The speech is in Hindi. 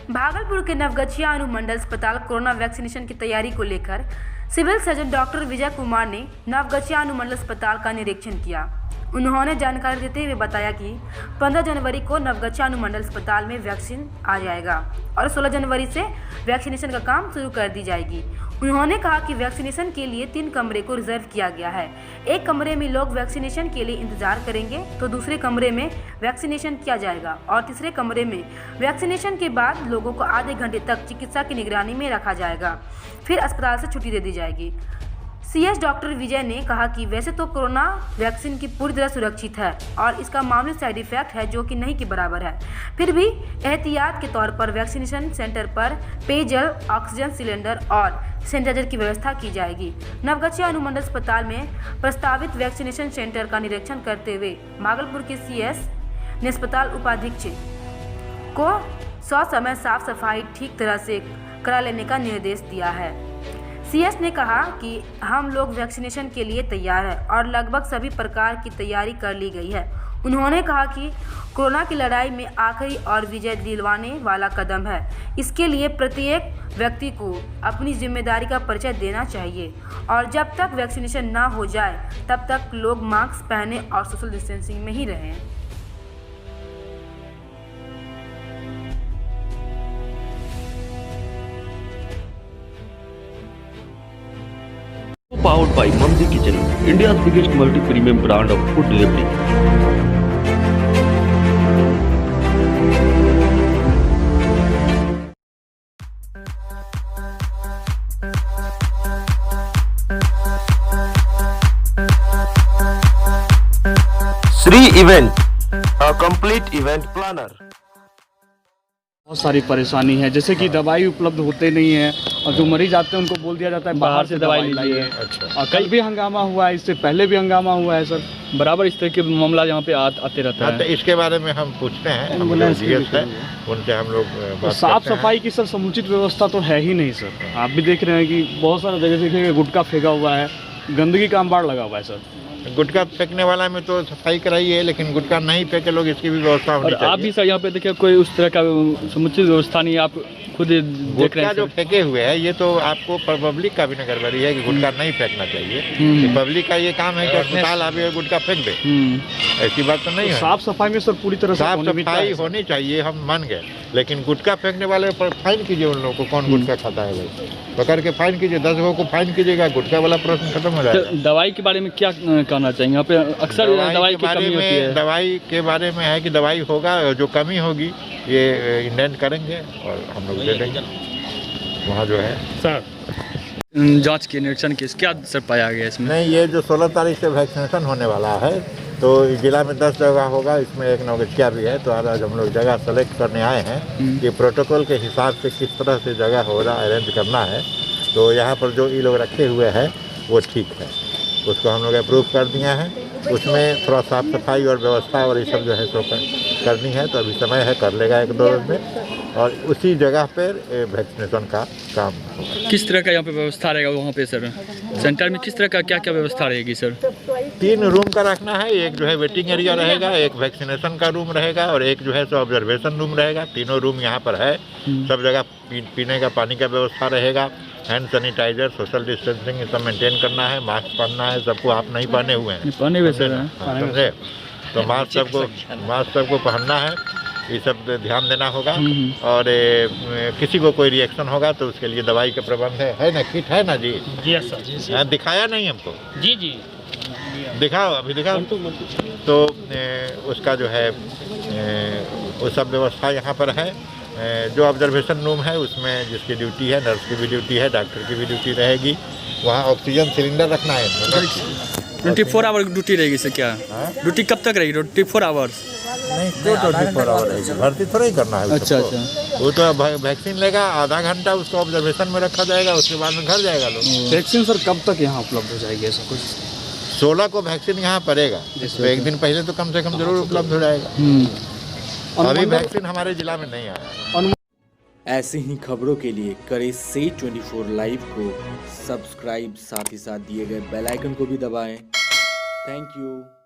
भागलपुर के नवगछिया अनुमंडल अस्पताल कोरोना वैक्सीनेशन की तैयारी को लेकर civil surgeon doctor Vijay Kumar ने नवगछिया अनुमंडल अस्पताल का निरीक्षण किया। उन्होंने जानकारी देते हुए बताया कि 15 जनवरी को नवगछिया अनुमंडल अस्पताल में वैक्सीन आ जाएगा और 16 जनवरी से वैक्सीनेशन का काम शुरू कर दी जाएगी। उन्होंने कहा कि वैक्सीनेशन के लिए 3 कमरे को रिजर्व किया गया है। एक कमरे में लोग वैक्सीनेशन के लिए इंतजार करेंगे तो दूसरे कमरे में वैक्सीनेशन किया जाएगा और तीसरे कमरे में वैक्सीनेशन के बाद लोगों को आधे घंटे तक चिकित्सा की निगरानी में रखा जाएगा, फिर अस्पताल से छुट्टी दे दी जाएगी। सीएस डॉक्टर विजय ने कहा कि वैसे तो कोरोना वैक्सीन की पूरी तरह सुरक्षित है और इसका मामूली साइड इफेक्ट है जो कि नहीं के बराबर है, फिर भी एहतियात के तौर पर वैक्सीनेशन सेंटर पर पेयजल, ऑक्सीजन सिलेंडर और सैनिटाइजर की व्यवस्था की जाएगी। नवगछिया अनुमंडल अस्पताल में प्रस्तावित वैक्सीनेशन सेंटर का निरीक्षण करते हुए भागलपुर के सीएस ने अस्पताल उपाधीक्षक को समय साफ सफाई ठीक तरह से करा लेने का निर्देश दिया है। सीएस ने कहा कि हम लोग वैक्सीनेशन के लिए तैयार हैं और लगभग सभी प्रकार की तैयारी कर ली गई है। उन्होंने कहा कि कोरोना की लड़ाई में आखिरी और विजय दिलवाने वाला कदम है। इसके लिए प्रत्येक व्यक्ति को अपनी जिम्मेदारी का परिचय देना चाहिए और जब तक वैक्सीनेशन ना हो जाए तब तक लोग मास्क पहने और सोशल डिस्टेंसिंग में ही रहें। Powered by Mamdi Kitchen, India's biggest multi-premium brand of food delivery. Sri Event, a complete event planner. बहुत सारी परेशानी है, जैसे कि दवाई उपलब्ध होते नहीं है और जो मरीज आते हैं उनको बोल दिया जाता है बाहर से दवाई लीजिए। अच्छा। और कल भी हंगामा हुआ है, इससे पहले भी हंगामा हुआ है सर। बराबर इस तरह के मामला यहाँ पे आते रहता है। तो इसके बारे में हम पूछते हैं, हम लोग जीएस है, उनसे हम लोग बात साफ करते हैं। सफाई की सर समुचित व्यवस्था तो है ही नहीं सर। आप भी देख रहे हैं कि बहुत सारा जगह देखिए गुटखा फेंका हुआ है, गंदगी का अंबार लगा हुआ है सर। गुटखा फेंकने वाला में तो सफाई कराई है, लेकिन गुटखा नहीं फेंके लोग, इसकी भी व्यवस्था होनी और चाहिए। आप भी सर यहाँ पे देखिए कोई उस तरह का समुचित व्यवस्था नहीं है, आप खुद देख रहे गुटखा हैं जो सर। फेंके हुए है ये तो आपको पब्लिक का भी न गड़बड़ी है कि गुटखा नहीं फेंकना चाहिए। पब्लिक का ये काम है कि अस्पताल आवे और गुटखा फेंक दे, ऐसी बात तो नहीं है। साफ सफाई में सर पूरी तरह से साफ सफाई होनी चाहिए, हम मान गए, लेकिन गुटखा फेंकने वाले पर फाइन कीजिए उन लोगों को। कौन गुटखा खाता है भाई, पकड़ के फाइन कीजिए, 10 लोगों को फाइन कीजिएगा, गुटखा वाला प्रश्न खत्म हो जाएगा। दवाई के बारे में क्या कहना चाहिए? यहाँ पे अक्सर दवाई की कमी होती है। दवाई के बारे में है कि दवाई होगा, जो कमी होगी ये इंडेंट करेंगे और हम लोग दे देंगे। वहाँ जो है सर जांच के निरीक्षण के क्या सर पाया गया इसमें? नहीं, ये जो 16 तारीख से वैक्सीनेशन होने वाला है तो जिला में 10 जगह होगा, इसमें एक नवगछिया भी है। तो आज हम लोग जगह सेलेक्ट करने आए हैं कि प्रोटोकॉल के हिसाब से किस तरह से जगह हो रहा अरेंज करना है। तो यहाँ पर जो ये लोग रखे हुए हैं वो ठीक है, उसको हम लोग अप्रूव कर दिया है। उसमें थोड़ा साफ सफाई और व्यवस्था और ये सब जो है सो करनी है, तो अभी समय है, कर लेगा 1-2 रोज में। और उसी जगह पर वैक्सीनेशन का काम होगा। किस तरह का यहाँ पे व्यवस्था रहेगा वहाँ पे सर? सेंटर में किस तरह का क्या क्या व्यवस्था रहेगी सर? 3 रूम का रखना है, एक जो है वेटिंग एरिया रहेगा, एक वैक्सीनेशन का रूम रहेगा और एक जो है सो ऑब्जर्वेशन रूम रहेगा। तीनों रूम यहाँ पर है। सब जगह पीने का पानी का व्यवस्था रहेगा, हैंड सैनिटाइजर, सोशल डिस्टेंसिंग सब मेंटेन करना है, मास्क पहनना है। सबको आप नहीं पहने हुए हैं, पहने हुए सर, समझे? तो मास्क सबको पहनना है, ये सब ध्यान देना होगा। और किसी को कोई रिएक्शन होगा तो उसके लिए दवाई का प्रबंध है ना, किट है ना जी? जी सर। दिखाया नहीं हमको? जी जी दिखाओ, अभी दिखाओ। तो उसका जो है वो सब व्यवस्था यहाँ पर है। जो ऑब्जर्वेशन रूम है उसमें जिसकी ड्यूटी है, नर्स की भी ड्यूटी है, डॉक्टर की भी ड्यूटी रहेगी। वहाँ ऑक्सीजन सिलेंडर रखना है। 24 आवर ड्यूटी रहेगी सर? क्या ड्यूटी कब तक रहेगी? 24 आवर्स नहीं, 24 आवर रहेगी, भर्ती थोड़ा ही करना है। अच्छा। वो तो वैक्सीन लेगा, आधा घंटा उसको ऑब्जर्वेशन में रखा जाएगा, उसके बाद में घर जाएगा लोग। वैक्सीन सर कब तक यहाँ उपलब्ध हो जाएगी ऐसा कुछ? 16 को वैक्सीन यहाँ पड़ेगा, तो 1 दिन पहले तो कम से कम जरूर उपलब्ध हो जाएगा। अभी वैक्सीन हमारे जिला में नहीं आया। ऐसे ही खबरों के लिए करें से 24 लाइव को सब्सक्राइब, साथ ही साथ दिए गए बेल आइकन को भी दबाएं। Thank you.